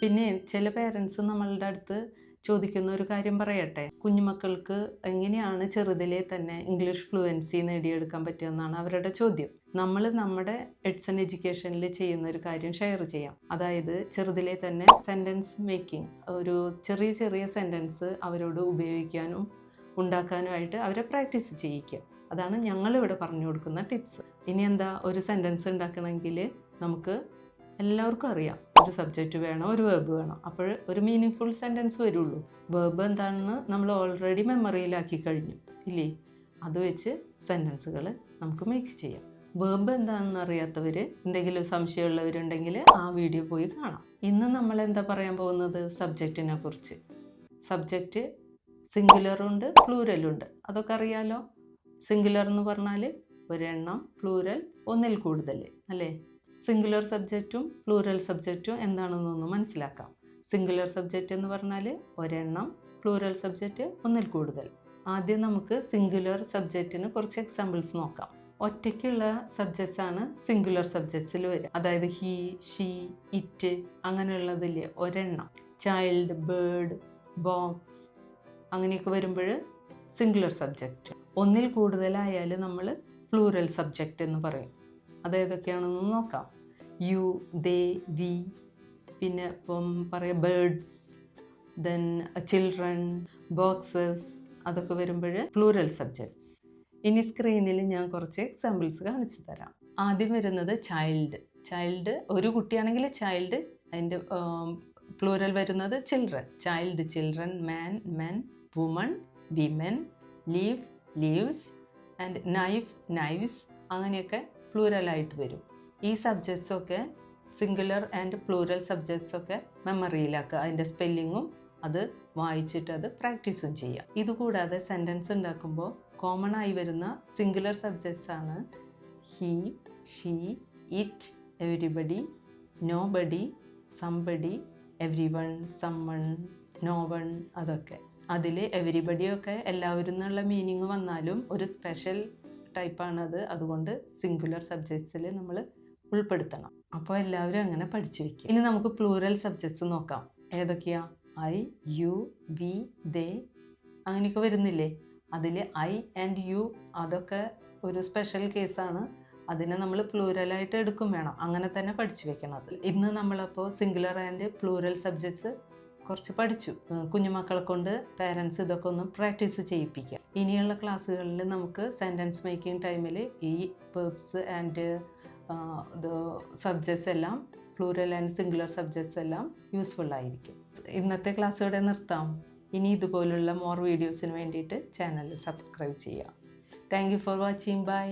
പിന്നെ ചില പേരൻസ് നമ്മളുടെ അടുത്ത് ചോദിക്കുന്ന ഒരു കാര്യം പറയട്ടെ, കുഞ്ഞുമക്കൾക്ക് എങ്ങനെയാണ് ചെറുതിലെ തന്നെ ഇംഗ്ലീഷ് ഫ്ലുവൻസി നേടിയെടുക്കാൻ പറ്റുമെന്നാണ് അവരുടെ ചോദ്യം. നമ്മൾ നമ്മുടെ എഡ്സൺ എഡ്യൂക്കേഷനിൽ ചെയ്യുന്ന ഒരു കാര്യം ഷെയർ ചെയ്യാം. അതായത് ചെറുതിലെ തന്നെ സെൻറ്റൻസ് മേക്കിംഗ്, ഒരു ചെറിയ ചെറിയ സെൻറ്റൻസ് അവരോട് ഉപയോഗിക്കാനും ഉണ്ടാക്കാനുമായിട്ട് അവരെ പ്രാക്ടീസ് ചെയ്യിക്കുക. അതാണ് ഞങ്ങളിവിടെ പറഞ്ഞു കൊടുക്കുന്ന ടിപ്സ്. ഇനി എന്താ, ഒരു സെൻറ്റൻസ് ഉണ്ടാക്കണമെങ്കിൽ നമുക്ക് എല്ലാവർക്കും അറിയാം, ഒരു സബ്ജക്റ്റ് വേണം, ഒരു വേർബ് വേണം, അപ്പോൾ ഒരു മീനിങ് ഫുൾ സെൻറ്റൻസ് വരുള്ളൂ. വേർബ് എന്താണെന്ന് നമ്മൾ ഓൾറെഡി മെമ്മറിയിലാക്കി കഴിഞ്ഞു ഇല്ലേ? അത് വെച്ച് സെൻറ്റൻസുകൾ നമുക്ക് മേക്ക് ചെയ്യാം. വേർബ് എന്താണെന്ന് അറിയാത്തവർ, എന്തെങ്കിലും സംശയമുള്ളവരുണ്ടെങ്കിൽ ആ വീഡിയോ പോയി കാണാം. ഇന്ന് നമ്മൾ എന്താ പറയാൻ പോകുന്നത്, സബ്ജക്റ്റിനെ കുറിച്ച്. സബ്ജക്റ്റ് സിംഗുലറുണ്ട്, പ്ലൂരലുണ്ട്. അതൊക്കെ അറിയാലോ. സിംഗുലർ എന്ന് പറഞ്ഞാൽ ഒരെണ്ണം, പ്ലൂരൽ ഒന്നിൽ കൂടുതൽ അല്ലേ? സിംഗുലർ സബ്ജക്റ്റും പ്ലൂറൽ സബ്ജക്റ്റും എന്താണെന്നൊന്ന് മനസ്സിലാക്കാം. സിംഗുലർ സബ്ജക്റ്റ് എന്ന് പറഞ്ഞാൽ ഒരെണ്ണം, പ്ലൂറൽ സബ്ജക്റ്റ് ഒന്നിൽ കൂടുതൽ. ആദ്യം നമുക്ക് സിംഗുലർ സബ്ജക്റ്റിന് കുറച്ച് എക്സാമ്പിൾസ് നോക്കാം. ഒറ്റയ്ക്കുള്ള സബ്ജക്ട്സ് ആണ് സിംഗുലർ സബ്ജക്ട്സിൽ വരിക. അതായത് ഹി, ഷീ, ഇറ്റ് അങ്ങനെയുള്ളതില്ലേ ഒരെണ്ണം. ചൈൽഡ്, ബേർഡ്, ബോക്സ് അങ്ങനെയൊക്കെ വരുമ്പോൾ സിംഗുലർ സബ്ജക്റ്റ്. ഒന്നിൽ കൂടുതലായാൽ നമ്മൾ പ്ലൂറൽ സബ്ജക്റ്റ് എന്ന് പറയും. അതേതൊക്കെയാണെന്ന് നോക്കാം. യു, ദേ, വി, പിന്നെ ഇപ്പം പറയാം ബേർഡ്സ്, ദെൻ ചിൽഡ്രൻ, ബോക്സസ്, അതൊക്കെ വരുമ്പോൾ പ്ലൂറൽ സബ്ജക്ട്സ്. ഇനി സ്ക്രീനിൽ ഞാൻ കുറച്ച് എക്സാമ്പിൾസ് കാണിച്ചു തരാം. ആദ്യം വരുന്നത് ചൈൽഡ്. ചൈൽഡ് ഒരു കുട്ടിയാണെങ്കിൽ ചൈൽഡ്, അതിൻ്റെ പ്ലൂറൽ വരുന്നത് children. Child, children, man, men, woman, women, leave, leaves, and knife, knives, അങ്ങനെയൊക്കെ പ്ലൂറലായിട്ട് വരും. ഈ സബ്ജക്ട്സൊക്കെ സിംഗുലർ ആൻഡ് പ്ലൂറൽ സബ്ജക്ട്സൊക്കെ മെമ്മറിയിലാക്കുക. അതിൻ്റെ സ്പെല്ലിങ്ങും അത് വായിച്ചിട്ട് അത് പ്രാക്ടീസും ചെയ്യാം. ഇതുകൂടാതെ സെൻറ്റൻസ് ഉണ്ടാക്കുമ്പോൾ കോമൺ ആയി വരുന്ന സിംഗുലർ സബ്ജക്ട്സ് ആണ് he, she, it, everybody, nobody, somebody, every one, someone, no one. അതൊക്കെ അതിൽ എവരിബഡിയൊക്കെ എല്ലാവരും എന്നുള്ള മീനിങ് വന്നാലും ഒരു സ്പെഷ്യൽ ടൈപ്പാണത്. അതുകൊണ്ട് സിംഗുലർ സബ്ജക്ട്സിൽ നമ്മൾ ഉൾപ്പെടുത്തണം. അപ്പോൾ എല്ലാവരും അങ്ങനെ പഠിച്ചു വയ്ക്കും. ഇനി നമുക്ക് പ്ലൂറൽ സബ്ജക്ട്സ് നോക്കാം. ഏതൊക്കെയാ? ഐ, യു, വി, ദേ അങ്ങനെയൊക്കെ വരുന്നില്ലേ? അതിൽ ഐ ആൻഡ് യു അതൊക്കെ ഒരു സ്പെഷ്യൽ കേസാണ്. അതിനെ നമ്മൾ പ്ലൂറലായിട്ട് എടുക്കും വേണം. അങ്ങനെ തന്നെ പഠിച്ചു വെക്കണം. ഇന്ന് നമ്മളപ്പോൾ സിംഗുലർ ആൻഡ് പ്ലൂറൽ സബ്ജക്ട്സ് കുറച്ച് പഠിച്ചു. കുഞ്ഞുമക്കളെ കൊണ്ട് പേരൻസ് ഇതൊക്കെ ഒന്ന് പ്രാക്ടീസ് ചെയ്യിപ്പിക്കുക. ഇനിയുള്ള ക്ലാസ്സുകളിൽ നമുക്ക് സെൻറ്റൻസ് മേക്കിംഗ് ടൈമിൽ ഈ വേർബ്സ് ആൻഡ് സബ്ജക്ട്സ് എല്ലാം, പ്ലൂറൽ ആൻഡ് സിംഗുലർ സബ്ജക്ട്സ് എല്ലാം യൂസ്ഫുൾ ആയിരിക്കും. ഇന്നത്തെ ക്ലാസ് ഇവിടെ നിർത്താം. ഇനി ഇതുപോലുള്ള മോർ വീഡിയോസിന് വേണ്ടിയിട്ട് ചാനൽ സബ്സ്ക്രൈബ് ചെയ്യാം. Thank you for watching. By.